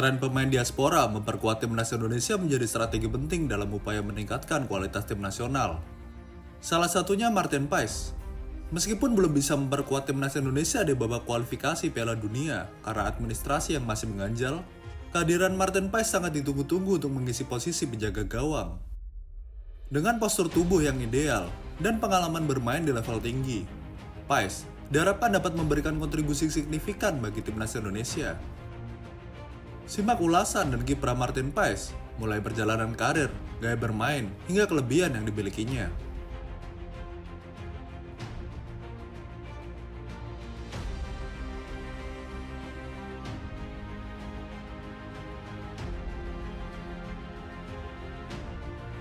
Tren pemain diaspora memperkuat timnas Indonesia menjadi strategi penting dalam upaya meningkatkan kualitas tim nasional. Salah satunya Martin Paes. Meskipun belum bisa memperkuat timnas Indonesia di babak kualifikasi Piala Dunia karena administrasi yang masih mengganjal, kehadiran Martin Paes sangat ditunggu-tunggu untuk mengisi posisi penjaga gawang. Dengan postur tubuh yang ideal dan pengalaman bermain di level tinggi, Paes diharapkan dapat memberikan kontribusi signifikan bagi timnas Indonesia. Simak ulasan dan kiprah Martin Paes, mulai perjalanan karir, gaya bermain, hingga kelebihan yang dimilikinya.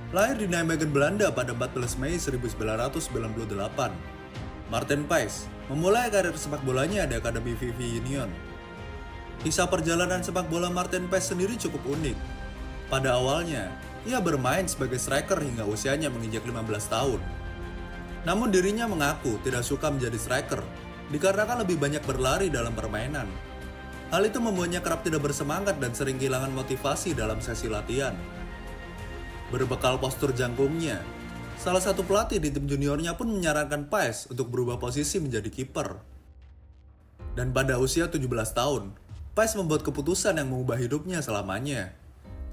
Lahir di Nijmegen, Belanda pada 14 Mei 1998, Martin Paes memulai karir sepak bolanya di Akademi VV Union. Kisah perjalanan sepak bola Martin Paes sendiri cukup unik. Pada awalnya, ia bermain sebagai striker hingga usianya menginjak 15 tahun. Namun dirinya mengaku tidak suka menjadi striker, dikarenakan lebih banyak berlari dalam permainan. Hal itu membuatnya kerap tidak bersemangat dan sering kehilangan motivasi dalam sesi latihan. Berbekal postur jangkungnya, salah satu pelatih di tim juniornya pun menyarankan Paes untuk berubah posisi menjadi kiper. Dan pada usia 17 tahun, Paes membuat keputusan yang mengubah hidupnya selamanya.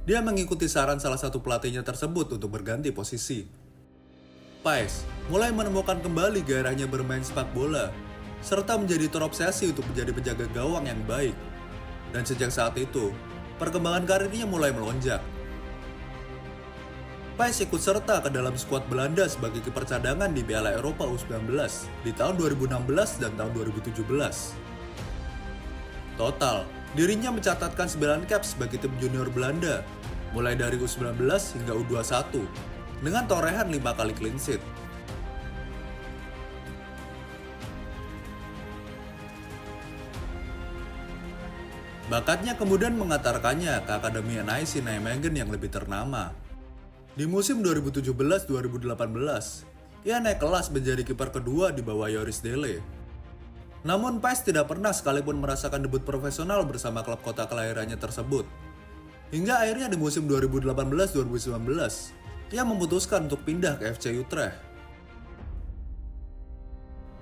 Dia mengikuti saran salah satu pelatihnya tersebut untuk berganti posisi. Paes mulai menemukan kembali gairahnya bermain sepak bola, serta menjadi terobsesi untuk menjadi penjaga gawang yang baik. Dan sejak saat itu, perkembangan karirnya mulai melonjak. Paes ikut serta ke dalam skuad Belanda sebagai kiper cadangan di Piala Eropa U19 di tahun 2016 dan tahun 2017. Total, dirinya mencatatkan 9 caps bagi tim junior Belanda, mulai dari U19 hingga U21, dengan torehan 5 kali clean sheet. Bakatnya kemudian mengantarkannya ke Akademi NIC Nijmegen yang lebih ternama. Di musim 2017-2018, ia naik kelas menjadi kiper kedua di bawah Joris Dele. Namun Paes tidak pernah sekalipun merasakan debut profesional bersama klub kota kelahirannya tersebut. Hingga akhirnya di musim 2018-2019, ia memutuskan untuk pindah ke FC Utrecht.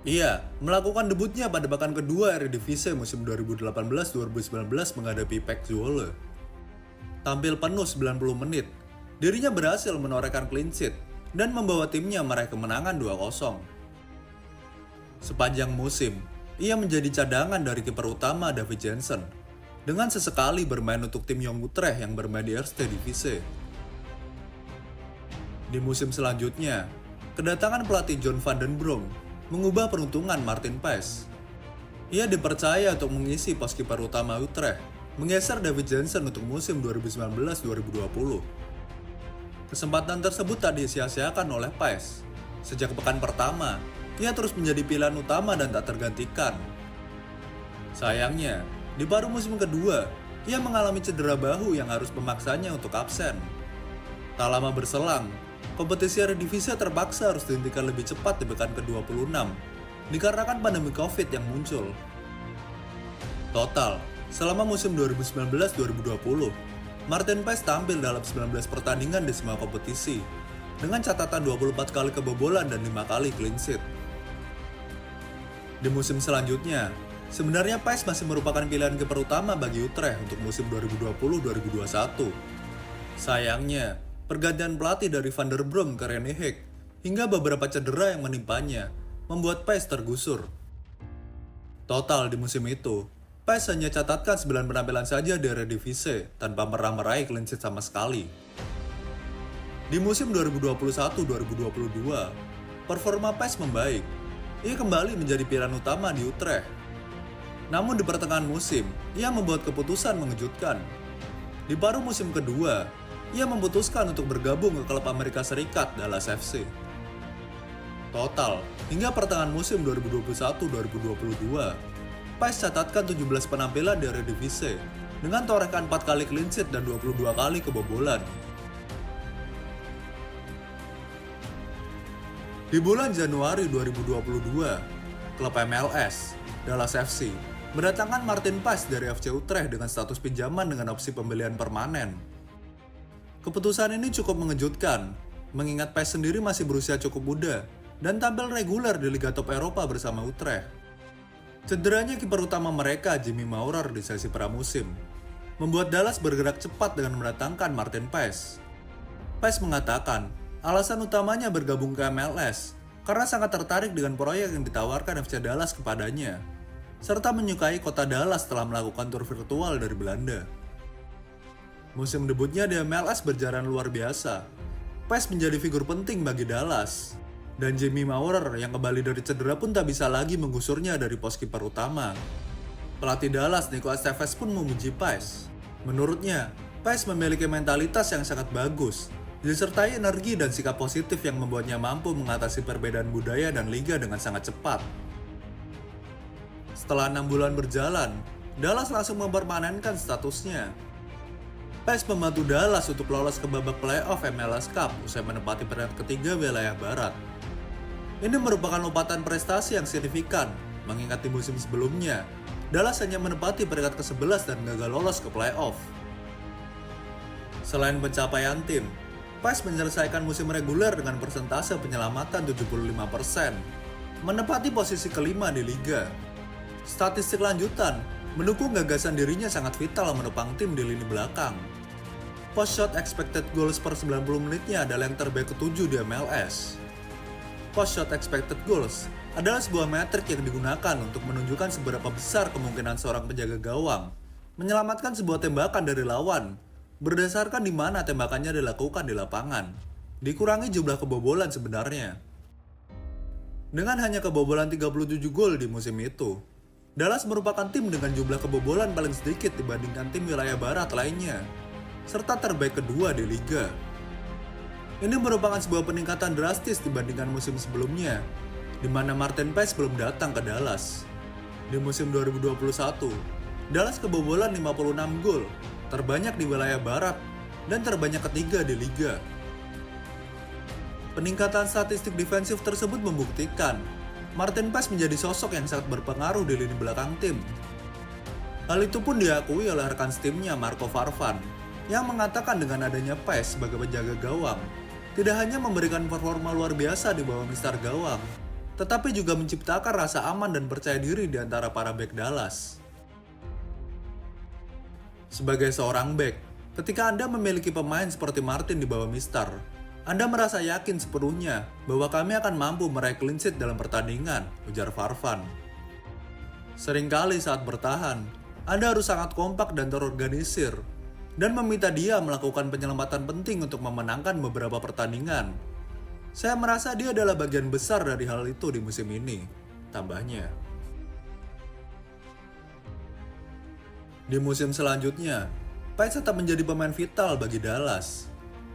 Ia melakukan debutnya pada pekan kedua Eredivisie musim 2018-2019 menghadapi PEC Zwolle. Tampil penuh 90 menit, dirinya berhasil menorehkan clean sheet dan membawa timnya meraih kemenangan 2-0. Sepanjang musim, ia menjadi cadangan dari kiper utama David Jansen, dengan sesekali bermain untuk tim Jong Utrecht yang bermain di Eerste Divisie. Di musim selanjutnya, kedatangan pelatih John van den Brom mengubah peruntungan Martin Paes. Ia dipercaya untuk mengisi pos kiper utama Utrecht, menggeser David Jansen untuk musim 2019-2020. Kesempatan tersebut tak disia-siakan oleh Paes. Sejak pekan pertama, ia terus menjadi pilihan utama dan tak tergantikan. Sayangnya, di paruh musim kedua, ia mengalami cedera bahu yang harus memaksanya untuk absen. Tak lama berselang, kompetisi Eredivisie terpaksa harus dihentikan lebih cepat di pekan ke-26, dikarenakan pandemi Covid yang muncul. Total, selama musim 2019-2020, Martin Paes tampil dalam 19 pertandingan di semua kompetisi, dengan catatan 24 kali kebobolan dan 5 kali clean sheet. Di musim selanjutnya, sebenarnya Paes masih merupakan pilihan kiper utama bagi Utrecht untuk musim 2020-2021. Sayangnya, pergantian pelatih dari Van der Brom ke Rene Hek hingga beberapa cedera yang menimpanya membuat Paes tergusur. Total di musim itu, Paes hanya catatkan 9 penampilan saja di Eredivisie tanpa pernah meraih clean sheet sama sekali. Di musim 2021-2022, performa Paes membaik. Ia kembali menjadi pilihan utama di Utrecht. Namun di pertengahan musim, ia membuat keputusan mengejutkan. Di paruh musim kedua, ia memutuskan untuk bergabung ke klub Amerika Serikat Dallas FC. Total, hingga pertengahan musim 2021-2022, Paes catatkan 17 penampilan di Eredivisie dengan torehkan 4 kali clean sheet dan 22 kali kebobolan. Di bulan Januari 2022, klub MLS, Dallas FC, mendatangkan Martin Paes dari FC Utrecht dengan status pinjaman dengan opsi pembelian permanen. Keputusan ini cukup mengejutkan, mengingat Paes sendiri masih berusia cukup muda dan tampil reguler di Liga Top Eropa bersama Utrecht. Cederanya kiper utama mereka, Jimmy Maurer, di sesi pramusim, membuat Dallas bergerak cepat dengan mendatangkan Martin Paes. Paes mengatakan, alasan utamanya bergabung ke MLS karena sangat tertarik dengan proyek yang ditawarkan FC Dallas kepadanya, serta menyukai kota Dallas setelah melakukan tur virtual dari Belanda. Musim debutnya di MLS berjalan luar biasa. Paes menjadi figur penting bagi Dallas, dan Jimmy Maurer yang kembali dari cedera pun tak bisa lagi menggusurnya dari pos kiper utama. Pelatih Dallas, Nico Estevez, pun memuji Paes. Menurutnya, Paes memiliki mentalitas yang sangat bagus, disertai energi dan sikap positif yang membuatnya mampu mengatasi perbedaan budaya dan liga dengan sangat cepat. Setelah 6 bulan berjalan, Dallas langsung mempermanenkan statusnya. Paes membantu Dallas untuk lolos ke babak playoff MLS Cup usai menempati peringkat ketiga wilayah barat. Ini merupakan lompatan prestasi yang signifikan, mengingat di musim sebelumnya, Dallas hanya menempati peringkat ke-11 dan gagal lolos ke playoff. Selain pencapaian tim, Paes menyelesaikan musim reguler dengan persentase penyelamatan 75%, menempati posisi kelima di liga. Statistik lanjutan mendukung gagasan dirinya sangat vital menopang tim di lini belakang. Post shot expected goals per 90 menitnya adalah yang terbaik ke-7 di MLS. Post shot expected goals adalah sebuah metrik yang digunakan untuk menunjukkan seberapa besar kemungkinan seorang penjaga gawang menyelamatkan sebuah tembakan dari lawan berdasarkan di mana tembakannya dilakukan di lapangan, dikurangi jumlah kebobolan sebenarnya. Dengan hanya kebobolan 37 gol di musim itu, Dallas merupakan tim dengan jumlah kebobolan paling sedikit dibandingkan tim wilayah barat lainnya, serta terbaik kedua di liga. Ini merupakan sebuah peningkatan drastis dibandingkan musim sebelumnya, di mana Martin Paes belum datang ke Dallas. Di musim 2021, Dallas kebobolan 56 gol, terbanyak di wilayah barat, dan terbanyak ketiga di liga. Peningkatan statistik defensif tersebut membuktikan Martin Paes menjadi sosok yang sangat berpengaruh di lini belakang tim. Hal itu pun diakui oleh rekan timnya Marco Farfan, yang mengatakan dengan adanya Paes sebagai penjaga gawang, tidak hanya memberikan performa luar biasa di bawah mistar gawang, tetapi juga menciptakan rasa aman dan percaya diri di antara para bek Dallas. Sebagai seorang bek, ketika Anda memiliki pemain seperti Martin di bawah mistar, Anda merasa yakin sepenuhnya bahwa kami akan mampu meraih clean sheet dalam pertandingan, ujar Farfan. Seringkali saat bertahan, Anda harus sangat kompak dan terorganisir, dan meminta dia melakukan penyelamatan penting untuk memenangkan beberapa pertandingan. Saya merasa dia adalah bagian besar dari hal itu di musim ini, tambahnya. Di musim selanjutnya, Paes tetap menjadi pemain vital bagi Dallas.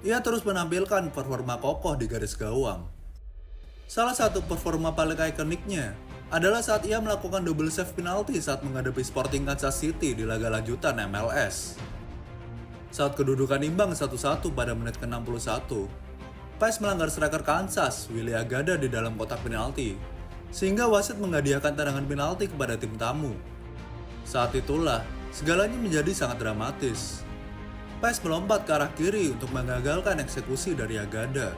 Ia terus menampilkan performa kokoh di garis gawang. Salah satu performa paling ikoniknya adalah saat ia melakukan double save penalti saat menghadapi Sporting Kansas City di laga lanjutan MLS. Saat kedudukan imbang 1-1 pada menit ke-61, Paes melanggar striker Kansas, Willy Agada, di dalam kotak penalti, sehingga wasit menghadiahkan tendangan penalti kepada tim tamu. Saat itulah, segalanya menjadi sangat dramatis. Paes melompat ke arah kiri untuk menggagalkan eksekusi dari Agada.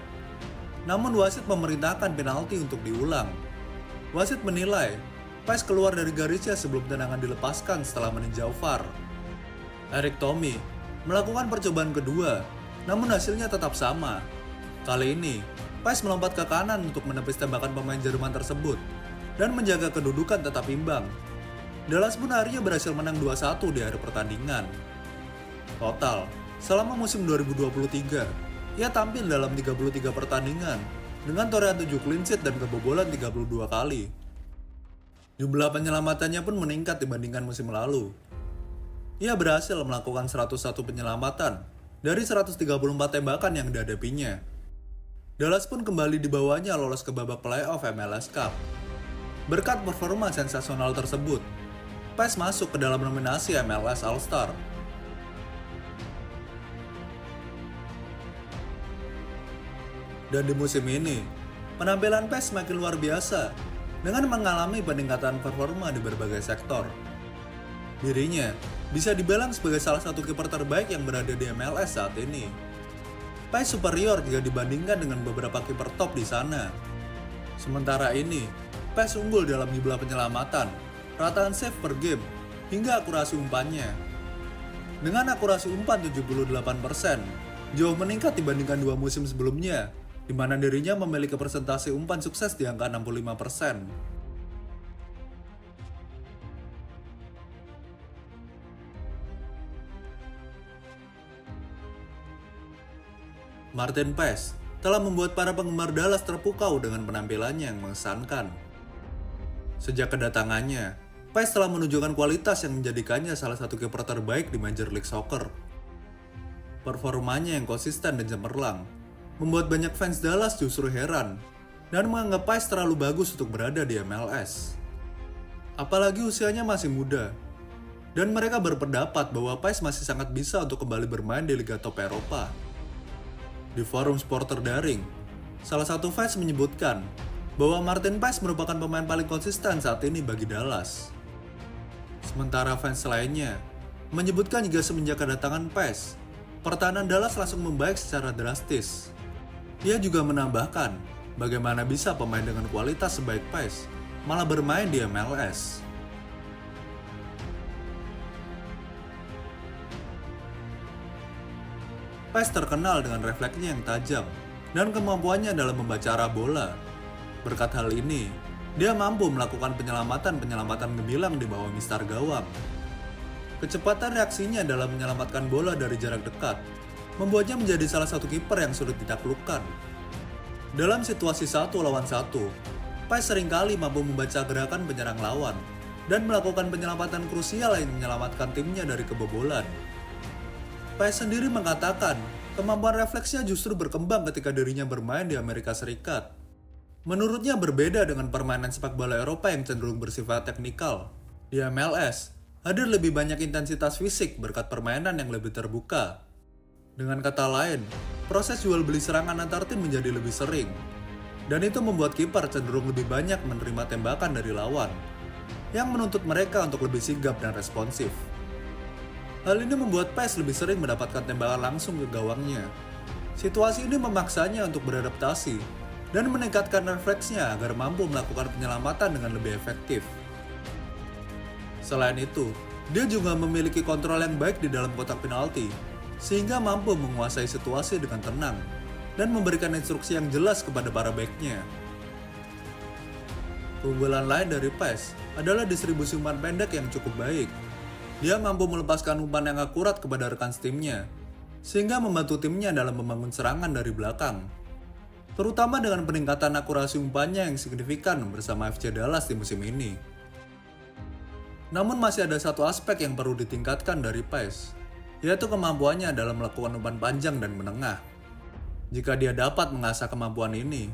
Namun wasit memerintahkan penalti untuk diulang. Wasit menilai Paes keluar dari garisnya sebelum tendangan dilepaskan setelah meninjau VAR. Erik Thommy melakukan percobaan kedua, namun hasilnya tetap sama. Kali ini, Paes melompat ke kanan untuk menepis tembakan pemain Jerman tersebut dan menjaga kedudukan tetap imbang. Dallas pun akhirnya berhasil menang 2-1 di akhir pertandingan. Total, selama musim 2023, ia tampil dalam 33 pertandingan dengan torehan 7 clean sheet dan kebobolan 32 kali. Jumlah penyelamatannya pun meningkat dibandingkan musim lalu. Ia berhasil melakukan 101 penyelamatan dari 134 tembakan yang dihadapinya. Dallas pun kembali dibawanya lolos ke babak playoff MLS Cup. Berkat performa sensasional tersebut, Paes masuk ke dalam nominasi MLS All-Star. Dan di musim ini, penampilan Paes semakin luar biasa dengan mengalami peningkatan performa di berbagai sektor. Dirinya bisa dibilang sebagai salah satu kiper terbaik yang berada di MLS saat ini. PES superior jika dibandingkan dengan beberapa kiper top di sana. Sementara ini, PES unggul dalam jumlah penyelamatan, rataan save per game, hingga akurasi umpannya. Dengan akurasi umpan 78%, jauh meningkat dibandingkan 2 musim sebelumnya, di mana dirinya memiliki persentase umpan sukses di angka 65%. Martin Paes telah membuat para penggemar Dallas terpukau dengan penampilannya yang mengesankan. Sejak kedatangannya, Paes telah menunjukkan kualitas yang menjadikannya salah satu kiper terbaik di Major League Soccer. Performanya yang konsisten dan cemerlang membuat banyak fans Dallas justru heran dan menganggap Paes terlalu bagus untuk berada di MLS. Apalagi usianya masih muda, dan mereka berpendapat bahwa Paes masih sangat bisa untuk kembali bermain di Liga Top Eropa. Di forum sport terdaring, salah satu fans menyebutkan bahwa Martin Paes merupakan pemain paling konsisten saat ini bagi Dallas. Sementara fans lainnya menyebutkan jika semenjak kedatangan Paes, pertahanan Dallas langsung membaik secara drastis. Ia juga menambahkan bagaimana bisa pemain dengan kualitas sebaik Paes malah bermain di MLS. Paes terkenal dengan refleksnya yang tajam dan kemampuannya dalam membaca arah bola. Berkat hal ini, dia mampu melakukan penyelamatan gemilang di bawah mistar gawang. Kecepatan reaksinya dalam menyelamatkan bola dari jarak dekat membuatnya menjadi salah satu kiper yang sulit ditaklukkan. Dalam situasi 1 lawan 1, Paes seringkali mampu membaca gerakan penyerang lawan dan melakukan penyelamatan krusial yang menyelamatkan timnya dari kebobolan. Paes sendiri mengatakan kemampuan refleksnya justru berkembang ketika dirinya bermain di Amerika Serikat. Menurutnya berbeda dengan permainan sepak bola Eropa yang cenderung bersifat teknikal. Di MLS, hadir lebih banyak intensitas fisik berkat permainan yang lebih terbuka. Dengan kata lain, proses jual beli serangan antar tim menjadi lebih sering. Dan itu membuat kiper cenderung lebih banyak menerima tembakan dari lawan, yang menuntut mereka untuk lebih sigap dan responsif. Hal ini membuat Paes lebih sering mendapatkan tembakan langsung ke gawangnya. Situasi ini memaksanya untuk beradaptasi dan meningkatkan refleksnya agar mampu melakukan penyelamatan dengan lebih efektif. Selain itu, dia juga memiliki kontrol yang baik di dalam kotak penalti, sehingga mampu menguasai situasi dengan tenang dan memberikan instruksi yang jelas kepada para backnya. Keunggulan lain dari Paes adalah distribusi umpan pendek yang cukup baik. Dia mampu melepaskan umpan yang akurat kepada rekan timnya, sehingga membantu timnya dalam membangun serangan dari belakang. Terutama dengan peningkatan akurasi umpannya yang signifikan bersama FC Dallas di musim ini. Namun masih ada satu aspek yang perlu ditingkatkan dari Paes, yaitu kemampuannya dalam melakukan umpan panjang dan menengah. Jika dia dapat mengasah kemampuan ini,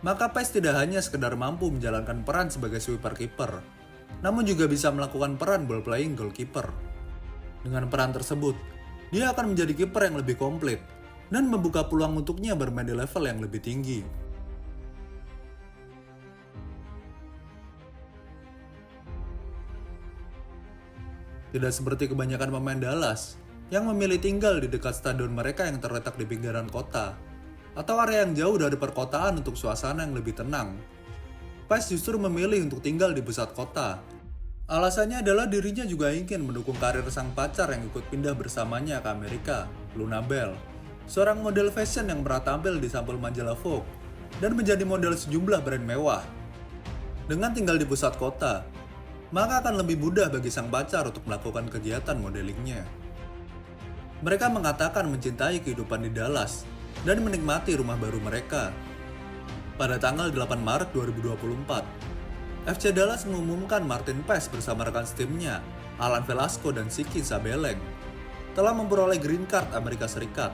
maka Paes tidak hanya sekedar mampu menjalankan peran sebagai sweeper kiper, namun juga bisa melakukan peran ball playing goalkeeper. Dengan peran tersebut, dia akan menjadi kiper yang lebih komplit dan membuka peluang untuknya bermain di level yang lebih tinggi. Tidak seperti kebanyakan pemain Dallas yang memilih tinggal di dekat stadion mereka yang terletak di pinggiran kota atau area yang jauh dari perkotaan untuk suasana yang lebih tenang. Paes justru memilih untuk tinggal di pusat kota. Alasannya adalah dirinya juga ingin mendukung karir sang pacar yang ikut pindah bersamanya ke Amerika, Luna Bell, seorang model fashion yang pernah tampil di sampul majalah Vogue dan menjadi model sejumlah brand mewah. Dengan tinggal di pusat kota, maka akan lebih mudah bagi sang pacar untuk melakukan kegiatan modelingnya. Mereka mengatakan mencintai kehidupan di Dallas dan menikmati rumah baru mereka. Pada tanggal 8 Maret 2024, FC Dallas mengumumkan Martin Paes bersama rekan timnya, Alan Velasco dan Siki Sabeleng, telah memperoleh Green Card Amerika Serikat,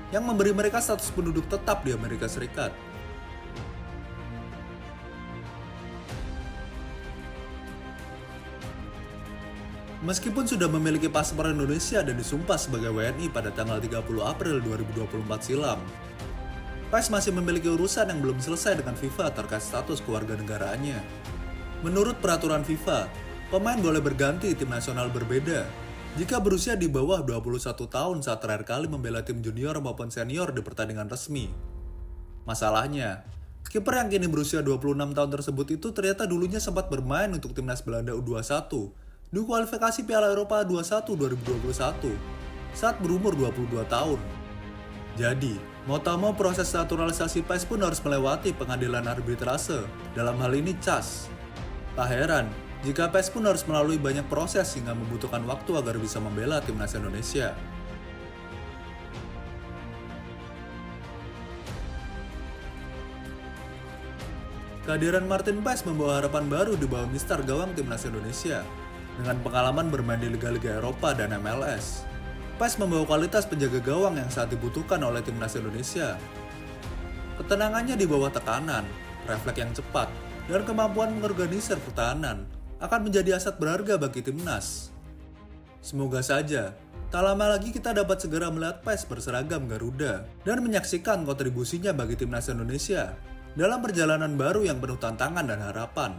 yang memberi mereka status penduduk tetap di Amerika Serikat. Meskipun sudah memiliki paspor Indonesia dan disumpah sebagai WNI pada tanggal 30 April 2024 silam, Paes masih memiliki urusan yang belum selesai dengan FIFA terkait status kewarganegaraannya. Menurut peraturan FIFA, Pemain boleh berganti tim nasional berbeda jika berusia di bawah 21 tahun saat terakhir kali membela tim junior maupun senior di pertandingan resmi. Masalahnya, kiper yang kini berusia 26 tahun tersebut itu ternyata dulunya sempat bermain untuk timnas Belanda U21 di kualifikasi Piala Eropa 21 2021 saat berumur 22 tahun. Jadi, mau tak mau proses naturalisasi PES pun harus melewati pengadilan arbitrase, dalam hal ini CAS. Tak heran jika PES pun harus melalui banyak proses hingga membutuhkan waktu agar bisa membela timnas Indonesia. Kehadiran Martin Paes membawa harapan baru di bawah mister gawang timnas Indonesia. Dengan pengalaman bermain di liga-liga Eropa dan MLS, Paes membawa kualitas penjaga gawang yang saat dibutuhkan oleh timnas Indonesia. Ketenangannya di bawah tekanan, refleks yang cepat, dan kemampuan mengorganisir pertahanan akan menjadi aset berharga bagi timnas. Semoga saja, tak lama lagi kita dapat segera melihat Paes berseragam Garuda dan menyaksikan kontribusinya bagi timnas Indonesia dalam perjalanan baru yang penuh tantangan dan harapan.